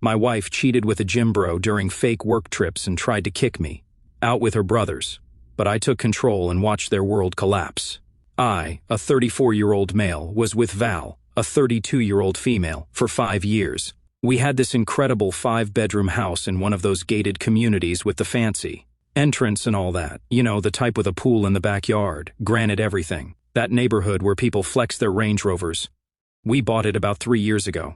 My wife cheated with a gym bro during fake work trips and tried to kick me out with her brothers, but I took control and watched their world collapse. I, a 34-year-old male, was with Val, a 32-year-old female, for 5 years. We had this incredible 5-bedroom house in one of those gated communities with the fancy entrance and all that. You know, the type with a pool in the backyard, granite everything. That neighborhood where people flex their Range Rovers. We bought it about 3 years ago.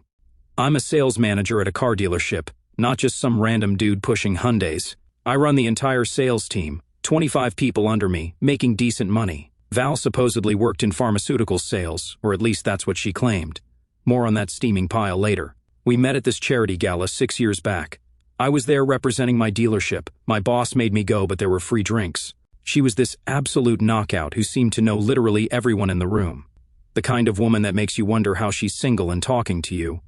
I'm a sales manager at a car dealership, not just some random dude pushing Hyundais. I run the entire sales team, 25 people under me, making decent money. Val supposedly worked in pharmaceutical sales, or at least that's what she claimed. More on that steaming pile later. We met at this charity gala 6 years back. I was there representing my dealership. My boss made me go, but there were free drinks. She was this absolute knockout who seemed to know literally everyone in the room. The kind of woman that makes you wonder how she's single and talking to you.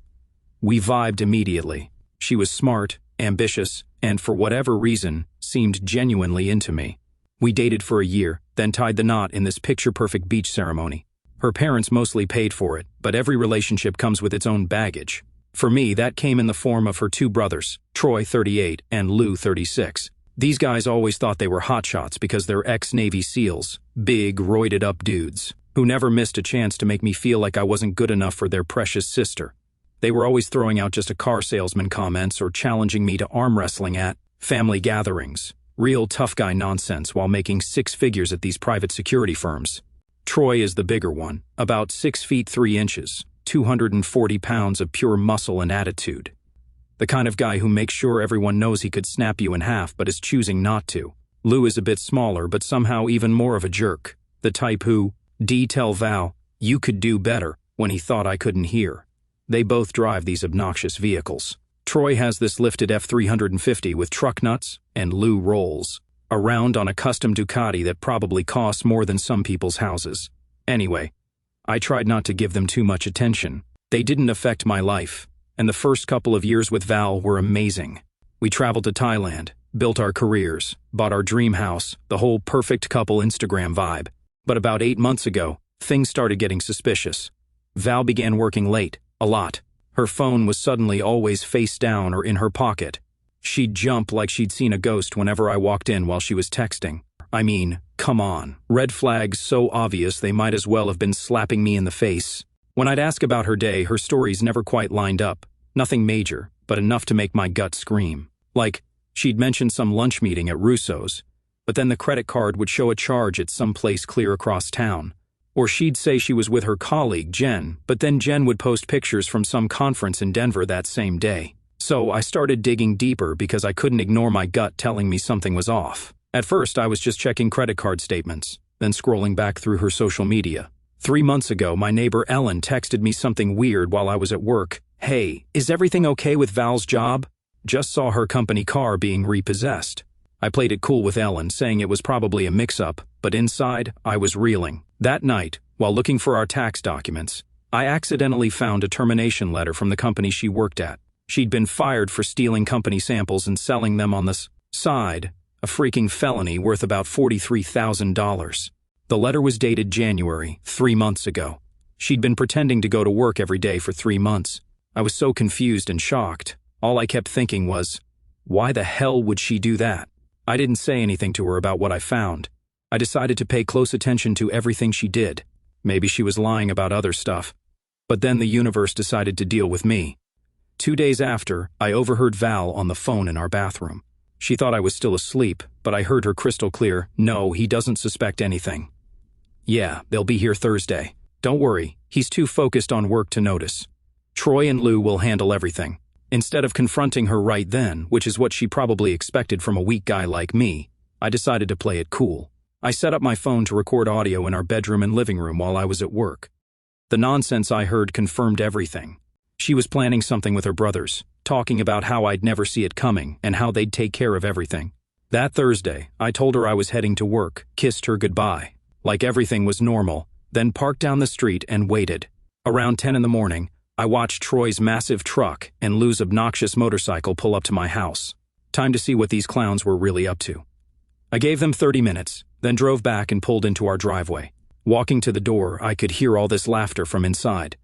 We vibed immediately. She was smart, ambitious, and for whatever reason, seemed genuinely into me. We dated for a year, then tied the knot in this picture-perfect beach ceremony. Her parents mostly paid for it, but every relationship comes with its own baggage. For me, that came in the form of her 2 brothers, Troy, 38, and Lou, 36. These guys always thought they were hotshots because they're ex-Navy SEALs, big, roided-up dudes, who never missed a chance to make me feel like I wasn't good enough for their precious sister. They were always throwing out just a car salesman comments or challenging me to arm wrestling at family gatherings. Real tough guy nonsense while making 6 figures at these private security firms. Troy is the bigger one, about 6 feet 3 inches. 240 pounds of pure muscle and attitude. The kind of guy who makes sure everyone knows he could snap you in half but is choosing not to. Lou is a bit smaller but somehow even more of a jerk. The type who, tell Val, you could do better, when he thought I couldn't hear. They both drive these obnoxious vehicles. Troy has this lifted F350 with truck nuts, and Lou rolls around on a custom Ducati that probably costs more than some people's houses. Anyway, I tried not to give them too much attention. They didn't affect my life, and the first couple of years with Val were amazing. We traveled to Thailand, built our careers, bought our dream house, the whole perfect couple Instagram vibe. But about 8 months ago, things started getting suspicious. Val began working late, a lot. Her phone was suddenly always face down or in her pocket. She'd jump like she'd seen a ghost whenever I walked in while she was texting. I mean, come on. Red flags so obvious they might as well have been slapping me in the face. When I'd ask about her day, her stories never quite lined up. Nothing major, but enough to make my gut scream. Like, she'd mention some lunch meeting at Russo's, but then the credit card would show a charge at some place clear across town. Or she'd say she was with her colleague, Jen, but then Jen would post pictures from some conference in Denver that same day. So I started digging deeper because I couldn't ignore my gut telling me something was off. At first, I was just checking credit card statements, then scrolling back through her social media. 3 months ago, my neighbor Ellen texted me something weird while I was at work. Hey, is everything okay with Val's job? Just saw her company car being repossessed. I played it cool with Ellen, saying it was probably a mix-up, but inside, I was reeling. That night, while looking for our tax documents, I accidentally found a termination letter from the company she worked at. She'd been fired for stealing company samples and selling them on the side. A freaking felony worth about $43,000. The letter was dated January, 3 months ago. She'd been pretending to go to work every day for 3 months. I was so confused and shocked. All I kept thinking was, why the hell would she do that? I didn't say anything to her about what I found. I decided to pay close attention to everything she did. Maybe she was lying about other stuff. But then the universe decided to deal with me. 2 days after, I overheard Val on the phone in our bathroom. She thought I was still asleep, but I heard her crystal clear, no, he doesn't suspect anything. Yeah, they'll be here Thursday. Don't worry, he's too focused on work to notice. Troy and Lou will handle everything. Instead of confronting her right then, which is what she probably expected from a weak guy like me, I decided to play it cool. I set up my phone to record audio in our bedroom and living room while I was at work. The nonsense I heard confirmed everything. She was planning something with her brothers, talking about how I'd never see it coming and how they'd take care of everything. That Thursday, I told her I was heading to work, kissed her goodbye, like everything was normal, then parked down the street and waited. Around 10 in the morning, I watched Troy's massive truck and Lou's obnoxious motorcycle pull up to my house. Time to see what these clowns were really up to. I gave them 30 minutes, then drove back and pulled into our driveway. Walking to the door, I could hear all this laughter from inside.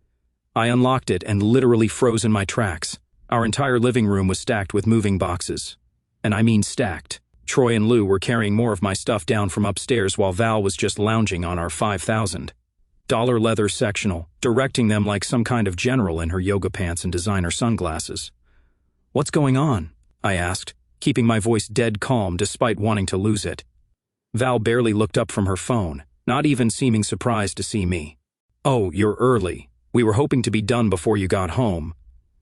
I unlocked it and literally froze in my tracks. Our entire living room was stacked with moving boxes. And I mean stacked. Troy and Lou were carrying more of my stuff down from upstairs while Val was just lounging on our $5,000 leather sectional, directing them like some kind of general in her yoga pants and designer sunglasses. "What's going on?" I asked, keeping my voice dead calm despite wanting to lose it. Val barely looked up from her phone, not even seeming surprised to see me. "Oh, you're early. We were hoping to be done before you got home."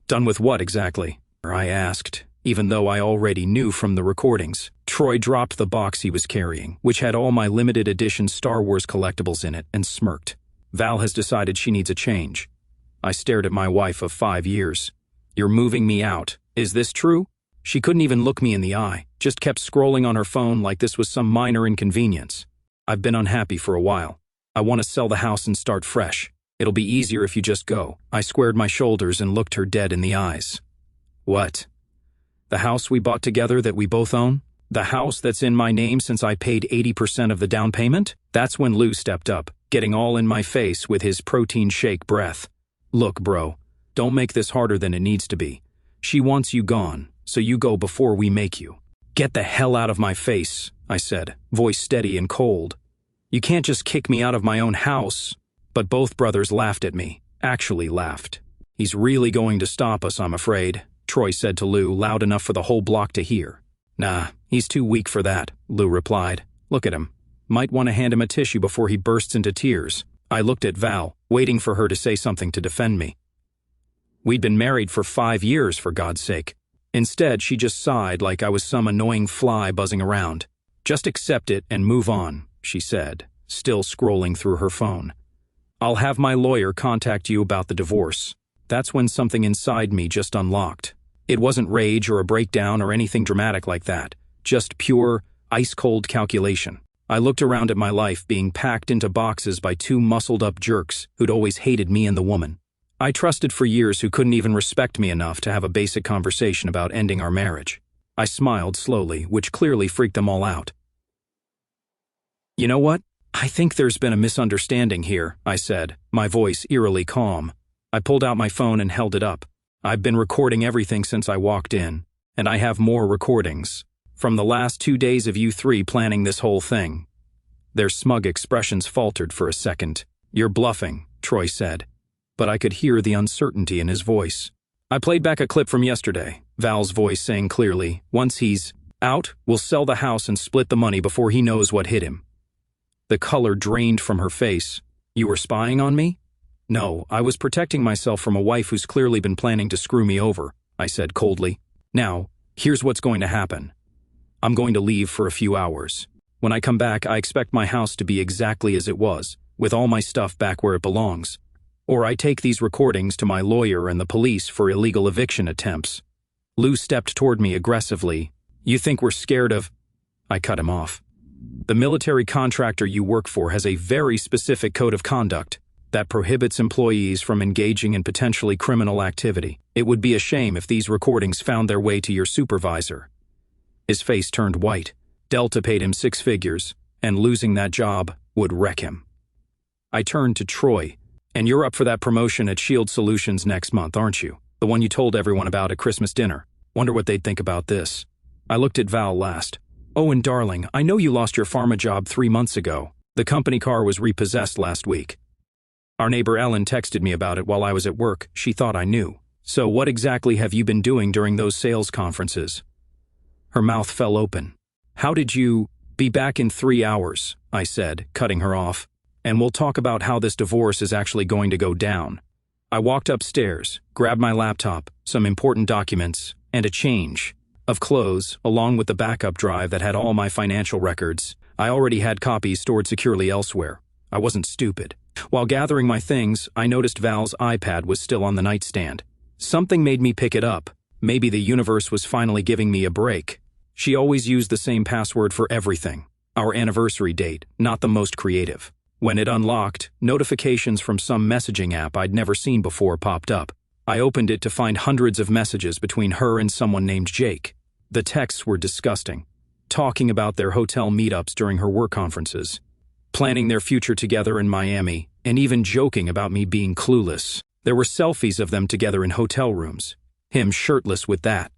"Done with what exactly?" I asked, even though I already knew from the recordings. Troy dropped the box he was carrying, which had all my limited edition Star Wars collectibles in it, and smirked. "Val has decided she needs a change." I stared at my wife of 5 years. "You're moving me out. Is this true?" She couldn't even look me in the eye, just kept scrolling on her phone like this was some minor inconvenience. "I've been unhappy for a while. I want to sell the house and start fresh. It'll be easier if you just go." I squared my shoulders and looked her dead in the eyes. "What? The house we bought together that we both own? The house that's in my name since I paid 80% of the down payment?" That's when Lou stepped up, getting all in my face with his protein shake breath. "Look, bro, don't make this harder than it needs to be. She wants you gone, so you go before we make you." "Get the hell out of my face," I said, voice steady and cold. "You can't just kick me out of my own house." But both brothers laughed at me, actually laughed. "He's really going to stop us, I'm afraid," Troy said to Lou, loud enough for the whole block to hear. "Nah, he's too weak for that," Lou replied. "Look at him. Might want to hand him a tissue before he bursts into tears." I looked at Val, waiting for her to say something to defend me. We'd been married for 5 years, for God's sake. Instead, she just sighed like I was some annoying fly buzzing around. "Just accept it and move on," she said, still scrolling through her phone. "I'll have my lawyer contact you about the divorce." That's when something inside me just unlocked. It wasn't rage or a breakdown or anything dramatic like that, just pure, ice-cold calculation. I looked around at my life being packed into boxes by 2 muscled-up jerks who'd always hated me and the woman I trusted for years, who couldn't even respect me enough to have a basic conversation about ending our marriage. I smiled slowly, which clearly freaked them all out. "You know what? I think there's been a misunderstanding here," I said, my voice eerily calm. I pulled out my phone and held it up. "I've been recording everything since I walked in, and I have more recordings. From the last 2 days of you 3 planning this whole thing." Their smug expressions faltered for a second. "You're bluffing," Troy said, but I could hear the uncertainty in his voice. "I played back a clip from yesterday," Val's voice saying clearly. "Once he's out, we'll sell the house and split the money before he knows what hit him." The color drained from her face. "You were spying on me?" "No, I was protecting myself from a wife who's clearly been planning to screw me over," I said coldly. "Now, here's what's going to happen. I'm going to leave for a few hours. When I come back, I expect my house to be exactly as it was, with all my stuff back where it belongs. Or I take these recordings to my lawyer and the police for illegal eviction attempts." Lou stepped toward me aggressively. "You think we're scared of—" I cut him off. "The military contractor you work for has a very specific code of conduct that prohibits employees from engaging in potentially criminal activity. It would be a shame if these recordings found their way to your supervisor." His face turned white. Delta paid him 6 figures, and losing that job would wreck him. I turned to Troy. "And you're up for that promotion at Shield Solutions next month, aren't you? The one you told everyone about at Christmas dinner. Wonder what they'd think about this." I looked at Val last. "Oh, and darling, I know you lost your pharma job 3 months ago. The company car was repossessed last week. Our neighbor Ellen texted me about it while I was at work. She thought I knew. So what exactly have you been doing during those sales conferences?" Her mouth fell open. "How did you—" "Be back in 3 hours," I said, cutting her off. "And we'll talk about how this divorce is actually going to go down." I walked upstairs, grabbed my laptop, some important documents, and a change of clothes, along with the backup drive that had all my financial records. I already had copies stored securely elsewhere. I wasn't stupid. While gathering my things, I noticed Val's iPad was still on the nightstand. Something made me pick it up. Maybe the universe was finally giving me a break. She always used the same password for everything. Our anniversary date, not the most creative. When it unlocked, notifications from some messaging app I'd never seen before popped up. I opened it to find hundreds of messages between her and someone named Jake. The texts were disgusting, talking about their hotel meetups during her work conferences, planning their future together in Miami, and even joking about me being clueless. There were selfies of them together in hotel rooms. Him shirtless with that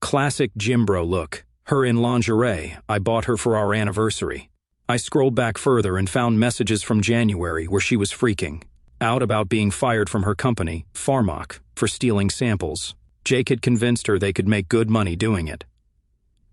classic gym bro look. Her in lingerie. I bought her for our anniversary. I scrolled back further and found messages from January where she was freaking out about being fired from her company, Pharmac, for stealing samples. Jake had convinced her they could make good money doing it.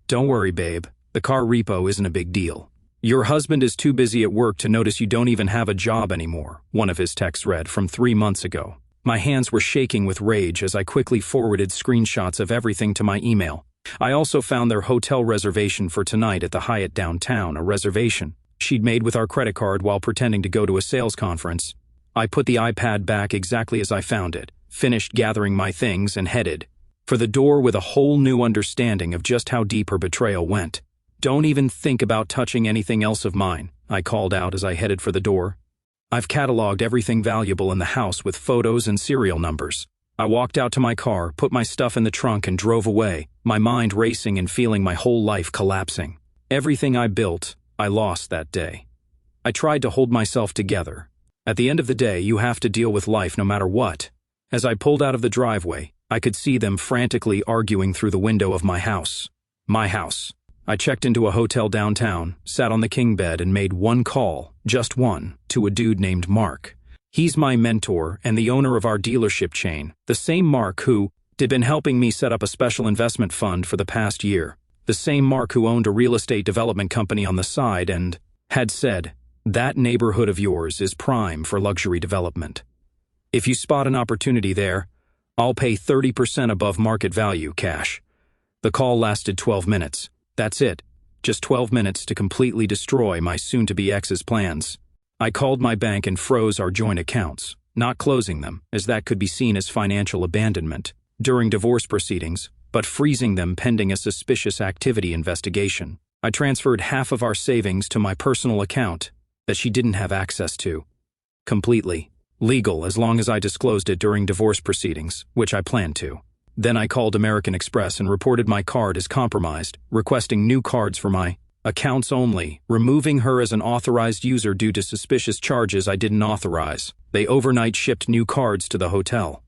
Don't worry, babe. The car repo isn't a big deal. Your husband is too busy at work to notice you don't even have a job anymore, one of his texts read from 3 months ago. My hands were shaking with rage as I quickly forwarded screenshots of everything to my email. I also found their hotel reservation for tonight at the Hyatt downtown, a reservation she'd made with our credit card while pretending to go to a sales conference. I put the iPad back exactly as I found it, finished gathering my things, and headed for the door with a whole new understanding of just how deep her betrayal went. Don't even think about touching anything else of mine, I called out as I headed for the door. I've cataloged everything valuable in the house with photos and serial numbers. I walked out to my car, put my stuff in the trunk, and drove away, my mind racing and feeling my whole life collapsing. Everything I built, I lost that day. I tried to hold myself together. At the end of the day, you have to deal with life no matter what. As I pulled out of the driveway, I could see them frantically arguing through the window of my house. My house. I checked into a hotel downtown, sat on the king bed, and made one call, just one, to a dude named Mark. He's my mentor and the owner of our dealership chain, the same Mark who had been helping me set up a special investment fund for the past year, the same Mark who owned a real estate development company on the side and had said, "That neighborhood of yours is prime for luxury development. If you spot an opportunity there, I'll pay 30% above market value cash." The call lasted 12 minutes. That's it. Just 12 minutes to completely destroy my soon-to-be ex's plans. I called my bank and froze our joint accounts, not closing them, as that could be seen as financial abandonment during divorce proceedings, but freezing them pending a suspicious activity investigation. I transferred half of our savings to my personal account that she didn't have access to. Completely legal as long as I disclosed it during divorce proceedings, which I planned to. Then I called American Express and reported my card as compromised, requesting new cards for my accounts only, removing her as an authorized user due to suspicious charges I didn't authorize. They overnight shipped new cards to the hotel.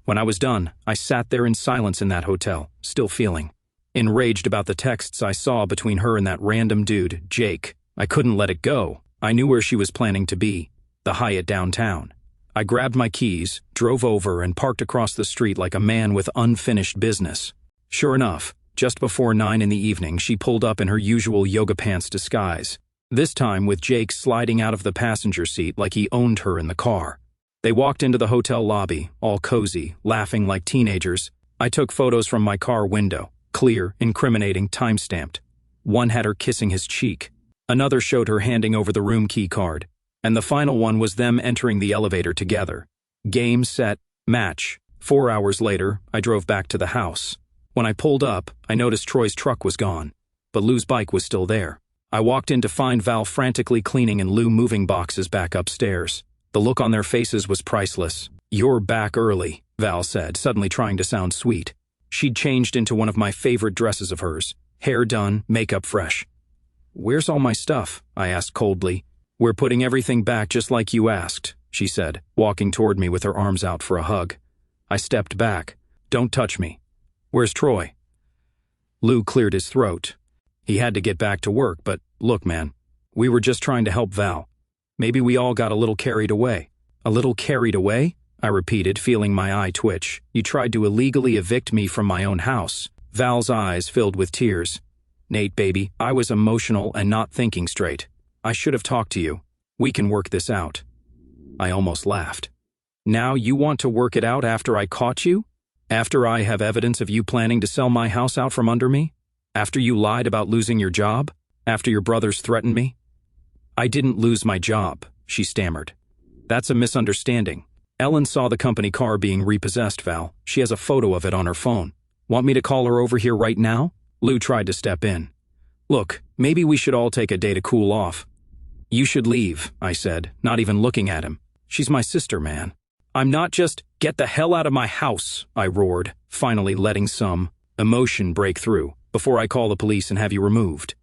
When I was done, I sat there in silence in that hotel, still feeling enraged about the texts I saw between her and that random dude, Jake. I couldn't let it go. I knew where she was planning to be, the Hyatt downtown. I grabbed my keys, drove over, and parked across the street like a man with unfinished business. Sure enough, just before 9 in the evening, she pulled up in her usual yoga pants disguise, this time with Jake sliding out of the passenger seat like he owned her in the car. They walked into the hotel lobby, all cozy, laughing like teenagers. I took photos from my car window, clear, incriminating, time-stamped. One had her kissing his cheek. Another showed her handing over the room key card. And the final one was them entering the elevator together. Game, set, match. 4 hours later, I drove back to the house. When I pulled up, I noticed Troy's truck was gone, but Lou's bike was still there. I walked in to find Val frantically cleaning and Lou moving boxes back upstairs. The look on their faces was priceless. "You're back early," Val said, suddenly trying to sound sweet. She'd changed into one of my favorite dresses of hers, hair done, makeup fresh. "Where's all my stuff?" I asked coldly. "We're putting everything back just like you asked," she said, walking toward me with her arms out for a hug. I stepped back. "Don't touch me. Where's Troy?" Lou cleared his throat. He had to get back to work, but look, man, we were just trying to help Val. Maybe we all got a little carried away. "A little carried away?" I repeated, feeling my eye twitch. "You tried to illegally evict me from my own house." Val's eyes filled with tears. "Nate, baby, I was emotional and not thinking straight. I should have talked to you. We can work this out." I almost laughed. "Now you want to work it out after I caught you? After I have evidence of you planning to sell my house out from under me? After you lied about losing your job? After your brothers threatened me?" "I didn't lose my job," she stammered. "That's a misunderstanding. Ellen saw the company car being repossessed, Val. She has a photo of it on her phone. Want me to call her over here right now?" Lou tried to step in. "Look, maybe we should all take a day to cool off." "You should leave," I said, not even looking at him. "She's my sister, man." "I'm not just—" "Get the hell out of my house," I roared, finally letting some emotion break through, "before I call the police and have you removed."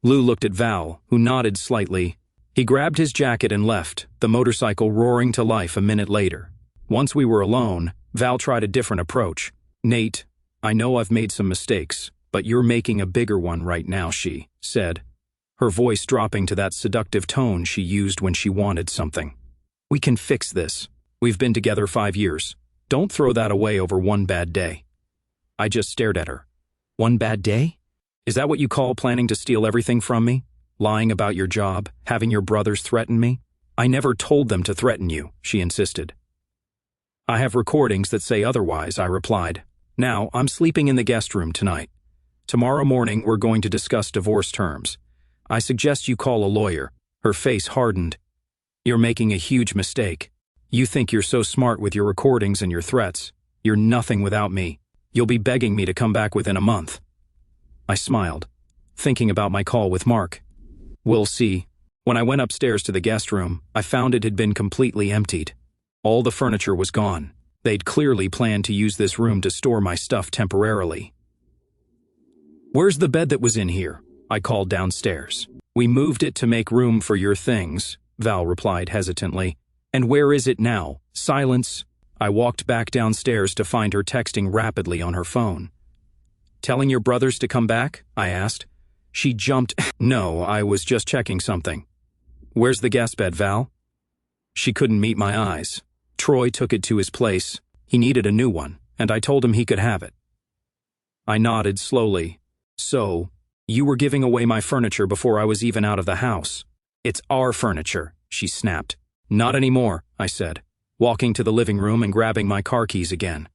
Lou looked at Val, who nodded slightly. He grabbed his jacket and left, the motorcycle roaring to life a minute later. Once we were alone, Val tried a different approach. "Nate, I know I've made some mistakes, but you're making a bigger one right now," she said, her voice dropping to that seductive tone she used when she wanted something. "We can fix this. We've been together 5 years. Don't throw that away over one bad day." I just stared at her. "One bad day? Is that what you call planning to steal everything from me? Lying about your job, having your brothers threaten me?" "I never told them to threaten you," she insisted. "I have recordings that say otherwise," I replied. "Now, I'm sleeping in the guest room tonight. Tomorrow morning, we're going to discuss divorce terms. I suggest you call a lawyer." Her face hardened. "You're making a huge mistake. You think you're so smart with your recordings and your threats. You're nothing without me. You'll be begging me to come back within a month." I smiled, thinking about my call with Mark. "We'll see." When I went upstairs to the guest room, I found it had been completely emptied. All the furniture was gone. They'd clearly planned to use this room to store my stuff temporarily. "Where's the bed that was in here?" I called downstairs. "We moved it to make room for your things," Val replied hesitantly. "And where is it now?" Silence. I walked back downstairs to find her texting rapidly on her phone. "Telling your brothers to come back?" I asked. She jumped. "No, I was just checking something." "Where's the guest bed, Val?" She couldn't meet my eyes. "Troy took it to his place. He needed a new one, and I told him he could have it." I nodded slowly. "So, you were giving away my furniture before I was even out of the house." "It's our furniture," she snapped. "Not anymore," I said, walking to the living room and grabbing my car keys again.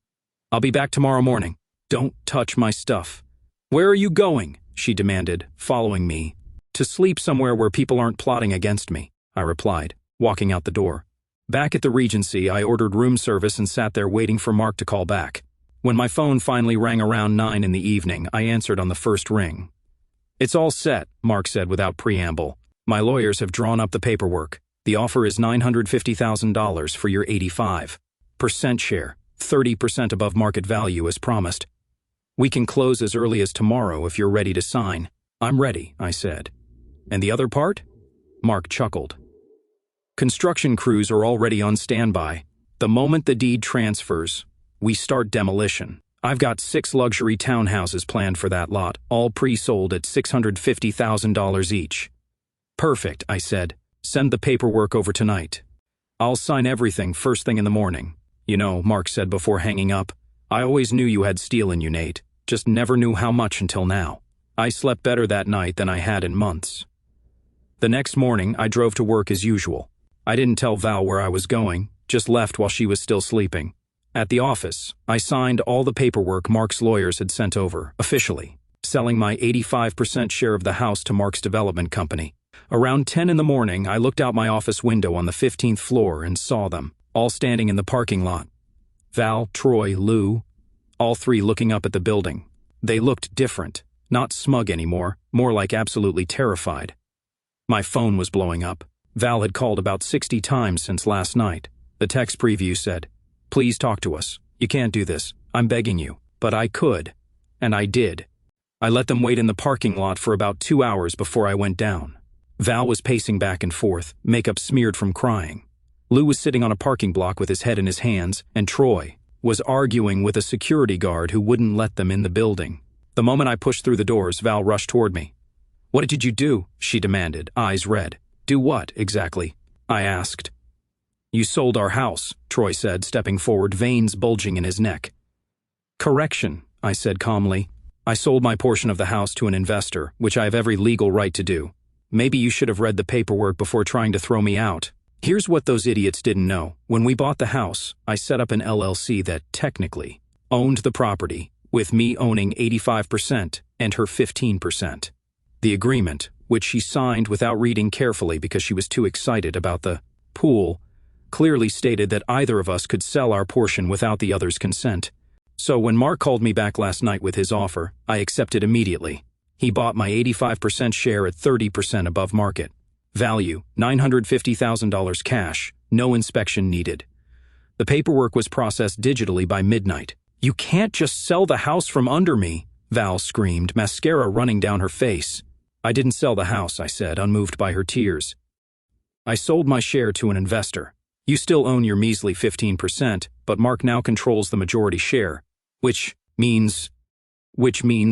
"I'll be back tomorrow morning. Don't touch my stuff." "Where are you going?" she demanded, following me. "To sleep somewhere where people aren't plotting against me," I replied, walking out the door. Back at the Regency, I ordered room service and sat there waiting for Mark to call back. When my phone finally rang around 9 in the evening, I answered on the first ring. "It's all set," Mark said without preamble. "My lawyers have drawn up the paperwork. The offer is $950,000 for your 85% share, 30% above market value as promised. We can close as early as tomorrow if you're ready to sign." "I'm ready," I said. "And the other part?" Mark chuckled. "Construction crews are already on standby. The moment the deed transfers, we start demolition. I've got 6 luxury townhouses planned for that lot, all pre-sold at $650,000 each." "Perfect," I said. "Send the paperwork over tonight. I'll sign everything first thing in the morning." "You know," Mark said before hanging up, "I always knew you had steel in you, Nate. Just never knew how much until now." I slept better that night than I had in months. The next morning, I drove to work as usual. I didn't tell Val where I was going, just left while she was still sleeping. At the office, I signed all the paperwork Mark's lawyers had sent over, officially, selling my 85% share of the house to Mark's development company. Around 10 in the morning, I looked out my office window on the 15th floor and saw them, all standing in the parking lot. Val, Troy, Lou, all 3 looking up at the building. They looked different, not smug anymore, more like absolutely terrified. My phone was blowing up. Val had called about 60 times since last night. The text preview said, "Please talk to us. You can't do this. I'm begging you." But I could. And I did. I let them wait in the parking lot for about 2 hours before I went down. Val was pacing back and forth, makeup smeared from crying. Lou was sitting on a parking block with his head in his hands, and Troy was arguing with a security guard who wouldn't let them in the building. The moment I pushed through the doors, Val rushed toward me. "What did you do?" she demanded, eyes red. "Do what, exactly?" I asked. "You sold our house," Troy said, stepping forward, veins bulging in his neck. "Correction," I said calmly. "I sold my portion of the house to an investor, which I have every legal right to do. Maybe you should have read the paperwork before trying to throw me out. Here's what those idiots didn't know. When we bought the house, I set up an LLC that technically owned the property, with me owning 85% and her 15%. The agreement, which she signed without reading carefully because she was too excited about the pool, clearly stated that either of us could sell our portion without the other's consent. So when Mark called me back last night with his offer, I accepted immediately. He bought my 85% share at 30% above market. Value, $950,000 cash, no inspection needed. The paperwork was processed digitally by midnight. "You can't just sell the house from under me," Val screamed, mascara running down her face. "I didn't sell the house," I said, unmoved by her tears. "I sold my share to an investor. You still own your measly 15%, but Mark now controls the majority share. Which means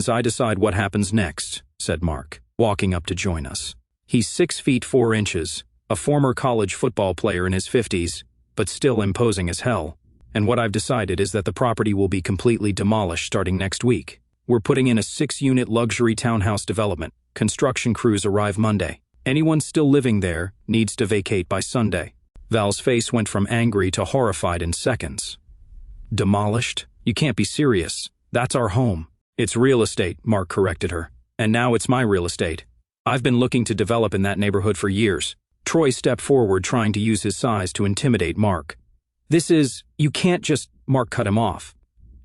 I decide what happens next, said Mark, walking up to join us. He's 6 feet 4 inches, a former college football player in his 50s, but still imposing as hell. And what I've decided is that the property will be completely demolished starting next week. We're putting in a 6-unit luxury townhouse development. Construction crews arrive Monday. Anyone still living there needs to vacate by Sunday. Val's face went from angry to horrified in seconds. Demolished? You can't be serious. That's our home. It's real estate, Mark corrected her. And now it's my real estate. I've been looking to develop in that neighborhood for years. Troy stepped forward, trying to use his size to intimidate Mark. You can't just, Mark cut him off.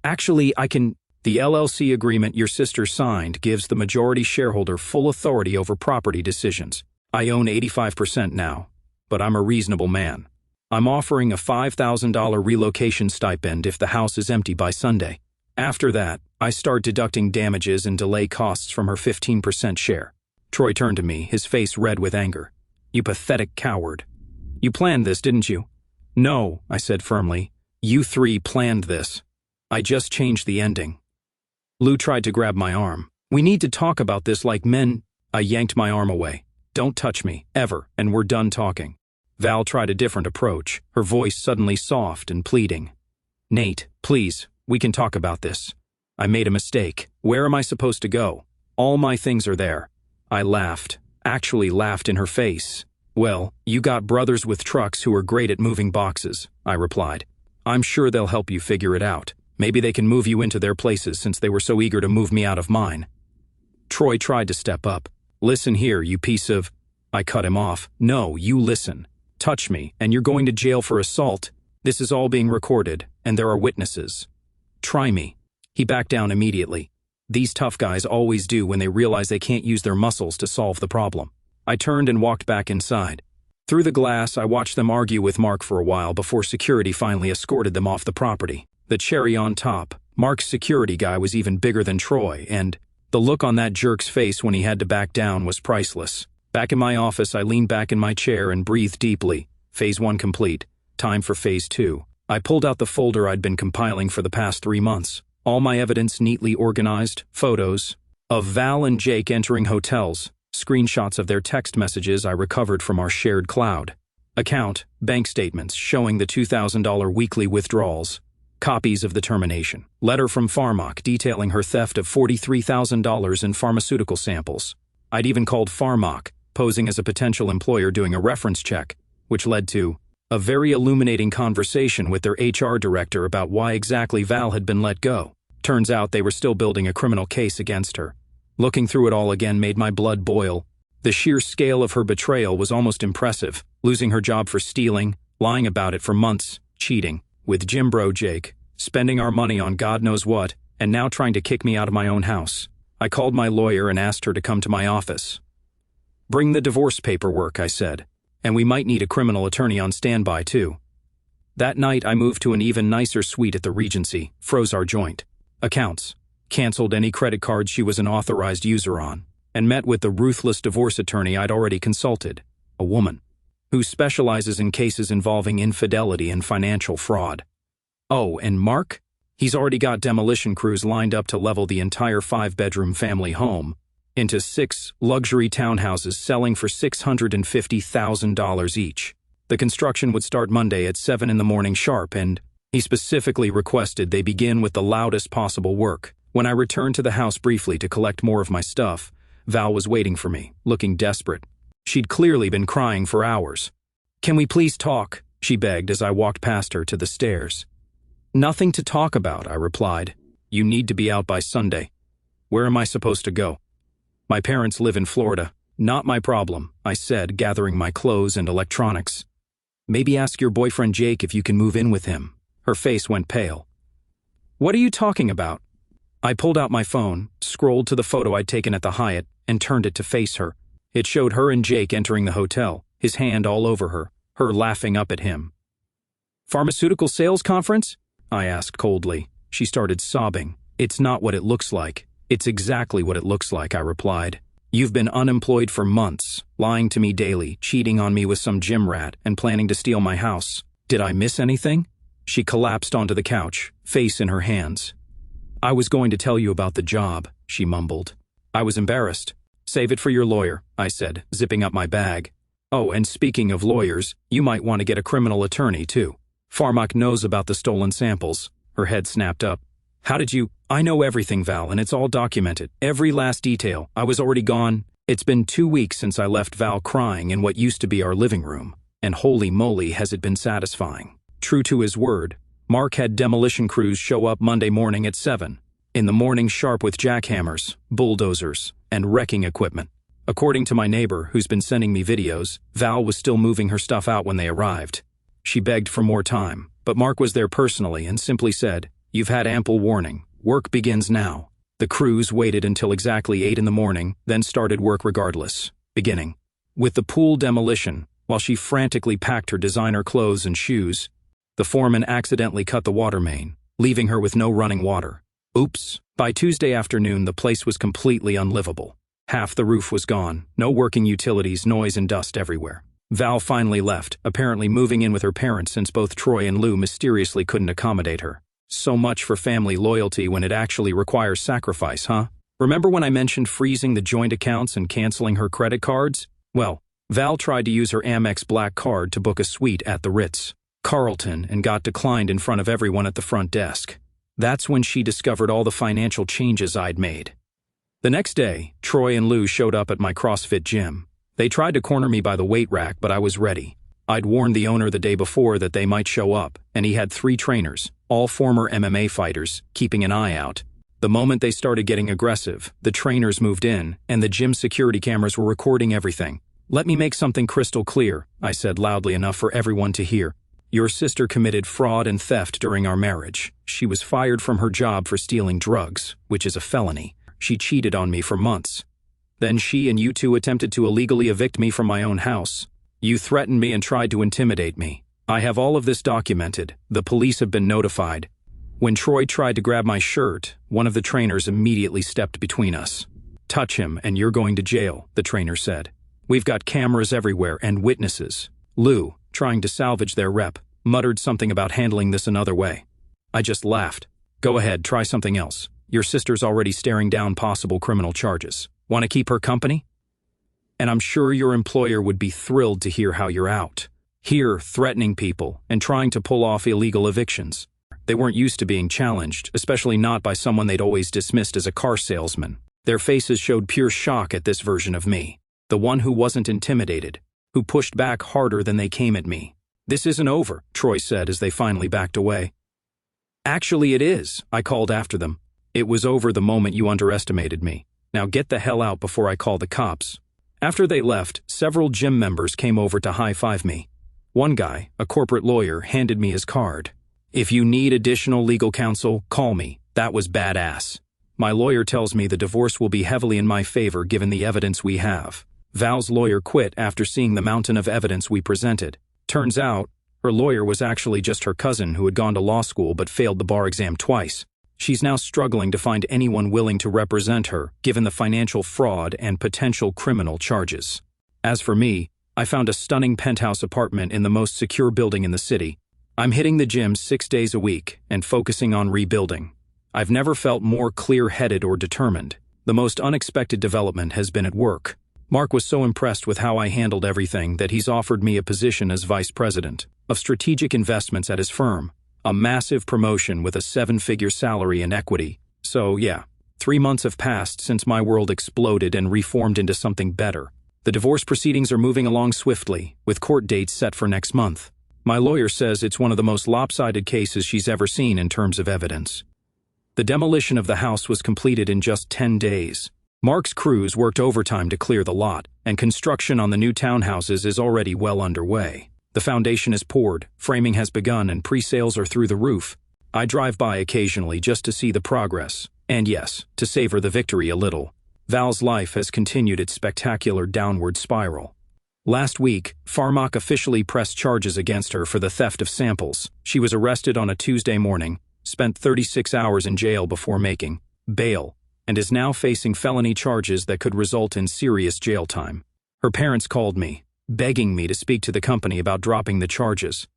Actually, I can. The LLC agreement your sister signed gives the majority shareholder full authority over property decisions. I own 85% now, but I'm a reasonable man. I'm offering a $5,000 relocation stipend if the house is empty by Sunday. After that, I start deducting damages and delay costs from her 15% share. Troy turned to me, his face red with anger. You pathetic coward. You planned this, didn't you? No, I said firmly. You 3 planned this. I just changed the ending. Lou tried to grab my arm. We need to talk about this like men. I yanked my arm away. Don't touch me, ever, and we're done talking. Val tried a different approach, her voice suddenly soft and pleading. Nate, please, we can talk about this. I made a mistake. Where am I supposed to go? All my things are there. I laughed, actually laughed in her face. Well, you got brothers with trucks who are great at moving boxes, I replied. I'm sure they'll help you figure it out. Maybe they can move you into their places since they were so eager to move me out of mine. Troy tried to step up. Listen here, you piece of... I cut him off. No, you listen. Touch me, and you're going to jail for assault. This is all being recorded, and there are witnesses. Try me. He backed down immediately. These tough guys always do when they realize they can't use their muscles to solve the problem. I turned and walked back inside. Through the glass, I watched them argue with Mark for a while before security finally escorted them off the property. The cherry on top, Mark's security guy was even bigger than Troy, and the look on that jerk's face when he had to back down was priceless. Back in my office, I leaned back in my chair and breathed deeply. Phase 1 complete. Time for Phase 2. I pulled out the folder I'd been compiling for the past 3 months. All my evidence neatly organized, photos of Val and Jake entering hotels, screenshots of their text messages I recovered from our shared cloud, account, bank statements showing the $2,000 weekly withdrawals, copies of the termination, letter from Pharmac detailing her theft of $43,000 in pharmaceutical samples. I'd even called Pharmac, posing as a potential employer doing a reference check, which led to a very illuminating conversation with their HR director about why exactly Val had been let go. Turns out they were still building a criminal case against her. Looking through it all again made my blood boil. The sheer scale of her betrayal was almost impressive, losing her job for stealing, lying about it for months, cheating, with Jim Bro Jake, spending our money on God knows what, and now trying to kick me out of my own house. I called my lawyer and asked her to come to my office. Bring the divorce paperwork, I said, and we might need a criminal attorney on standby too. That night I moved to an even nicer suite at the Regency, froze our joint accounts, canceled any credit cards she was an authorized user on, and met with the ruthless divorce attorney I'd already consulted, a woman who specializes in cases involving infidelity and financial fraud. Oh, and Mark? He's already got demolition crews lined up to level the entire 5-bedroom family home into 6 luxury townhouses selling for $650,000 each. The construction would start Monday at 7 in the morning sharp, and he specifically requested they begin with the loudest possible work. When I returned to the house briefly to collect more of my stuff, Val was waiting for me, looking desperate. She'd clearly been crying for hours. Can we please talk? She begged as I walked past her to the stairs. Nothing to talk about, I replied. You need to be out by Sunday. Where am I supposed to go? My parents live in Florida. Not my problem, I said, gathering my clothes and electronics. Maybe ask your boyfriend Jake if you can move in with him. Her face went pale. What are you talking about? I pulled out my phone, scrolled to the photo I'd taken at the Hyatt, and turned it to face her. It showed her and Jake entering the hotel, his hand all over her laughing up at him. Pharmaceutical sales conference? I asked coldly. She started sobbing. It's not what it looks like. It's exactly what it looks like, I replied. You've been unemployed for months, lying to me daily, cheating on me with some gym rat, and planning to steal my house. Did I miss anything? She collapsed onto the couch, face in her hands. I was going to tell you about the job, she mumbled. I was embarrassed. Save it for your lawyer, I said, zipping up my bag. Oh, and speaking of lawyers, you might want to get a criminal attorney, too. Farmak knows about the stolen samples. Her head snapped up. How did you? I know everything, Val, and it's all documented. Every last detail. I was already gone. It's been 2 weeks since I left Val crying in what used to be our living room. And holy moly has it been satisfying. True to his word, Mark had demolition crews show up Monday morning at 7. In the morning sharp with jackhammers, bulldozers, and wrecking equipment. According to my neighbor, who's been sending me videos, Val was still moving her stuff out when they arrived. She begged for more time, but Mark was there personally and simply said, "You've had ample warning. Work begins now." The crews waited until exactly 8 in the morning, then started work regardless, beginning with the pool demolition. While she frantically packed her designer clothes and shoes, the foreman accidentally cut the water main, leaving her with no running water. Oops. By Tuesday afternoon, the place was completely unlivable. Half the roof was gone, no working utilities, noise and dust everywhere. Val finally left, apparently moving in with her parents since both Troy and Lou mysteriously couldn't accommodate her. So much for family loyalty when it actually requires sacrifice, huh? Remember when I mentioned freezing the joint accounts and canceling her credit cards? Well, Val tried to use her Amex Black card to book a suite at the Ritz-Carlton and got declined in front of everyone at the front desk. That's when she discovered all the financial changes I'd made. The next day, Troy and Lou showed up at my CrossFit gym. They tried to corner me by the weight rack, but I was ready. I'd warned the owner the day before that they might show up, and he had 3 trainers, all former MMA fighters, keeping an eye out. The moment they started getting aggressive, the trainers moved in, and the gym security cameras were recording everything. Let me make something crystal clear, I said loudly enough for everyone to hear. Your sister committed fraud and theft during our marriage. She was fired from her job for stealing drugs, which is a felony. She cheated on me for months. Then she and you two attempted to illegally evict me from my own house. You threatened me and tried to intimidate me. I have all of this documented. The police have been notified. When Troy tried to grab my shirt, one of the trainers immediately stepped between us. Touch him and you're going to jail, the trainer said. We've got cameras everywhere and witnesses. Lou, trying to salvage their rep, muttered something about handling this another way. I just laughed. Go ahead, try something else. Your sister's already staring down possible criminal charges. Want to keep her company? And I'm sure your employer would be thrilled to hear how you're out. Here, threatening people and trying to pull off illegal evictions. They weren't used to being challenged, especially not by someone they'd always dismissed as a car salesman. Their faces showed pure shock at this version of me. The one who wasn't intimidated, who pushed back harder than they came at me. This isn't over, Troy said as they finally backed away. Actually it is, I called after them. It was over the moment you underestimated me. Now get the hell out before I call the cops. After they left, several gym members came over to high-five me. One guy, a corporate lawyer, handed me his card. If you need additional legal counsel, call me. That was badass. My lawyer tells me the divorce will be heavily in my favor given the evidence we have. Val's lawyer quit after seeing the mountain of evidence we presented. Turns out, her lawyer was actually just her cousin who had gone to law school but failed the bar exam twice. She's now struggling to find anyone willing to represent her, given the financial fraud and potential criminal charges. As for me, I found a stunning penthouse apartment in the most secure building in the city. I'm hitting the gym 6 days a week and focusing on rebuilding. I've never felt more clear-headed or determined. The most unexpected development has been at work. Mark was so impressed with how I handled everything that he's offered me a position as vice president of strategic investments at his firm, a massive promotion with a 7-figure salary and equity. So yeah, 3 months have passed since my world exploded and reformed into something better. The divorce proceedings are moving along swiftly, with court dates set for next month. My lawyer says it's one of the most lopsided cases she's ever seen in terms of evidence. The demolition of the house was completed in just 10 days. Mark's crews worked overtime to clear the lot, and construction on the new townhouses is already well underway. The foundation is poured, framing has begun, and pre-sales are through the roof. I drive by occasionally just to see the progress, and yes, to savor the victory a little. Val's life has continued its spectacular downward spiral. Last week, Farmak officially pressed charges against her for the theft of samples. She was arrested on a Tuesday morning, spent 36 hours in jail before making bail, and is now facing felony charges that could result in serious jail time. Her parents called me, begging me to speak to the company about dropping the charges.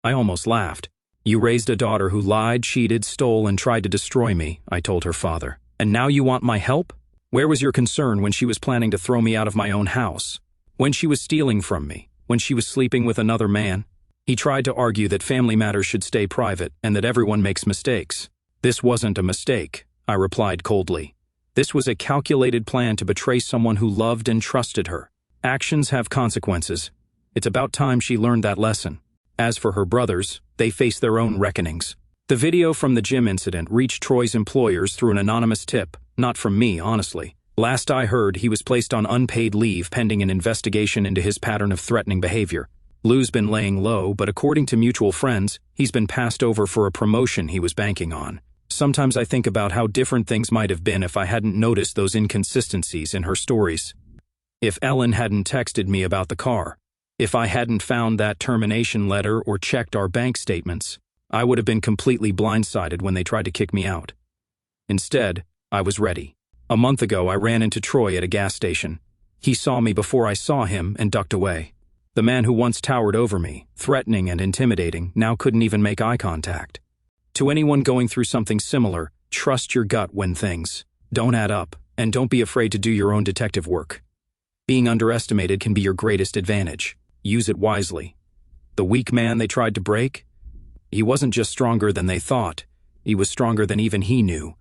I almost laughed. You raised a daughter who lied, cheated, stole, and tried to destroy me, I told her father. And now you want my help? Where was your concern when she was planning to throw me out of my own house? When she was stealing from me? When she was sleeping with another man? He tried to argue that family matters should stay private and that everyone makes mistakes. This wasn't a mistake, I replied coldly. This was a calculated plan to betray someone who loved and trusted her. Actions have consequences. It's about time she learned that lesson. As for her brothers, they face their own reckonings. The video from the gym incident reached Troy's employers through an anonymous tip, not from me, honestly. Last I heard, he was placed on unpaid leave pending an investigation into his pattern of threatening behavior. Lou's been laying low, but according to mutual friends, he's been passed over for a promotion he was banking on. Sometimes I think about how different things might have been if I hadn't noticed those inconsistencies in her stories. If Ellen hadn't texted me about the car, if I hadn't found that termination letter or checked our bank statements, I would have been completely blindsided when they tried to kick me out. Instead, I was ready. A month ago, I ran into Troy at a gas station. He saw me before I saw him and ducked away. The man who once towered over me, threatening and intimidating, now couldn't even make eye contact. To anyone going through something similar, trust your gut when things don't add up, and don't be afraid to do your own detective work. Being underestimated can be your greatest advantage. Use it wisely. The weak man they tried to break? He wasn't just stronger than they thought. He was stronger than even he knew.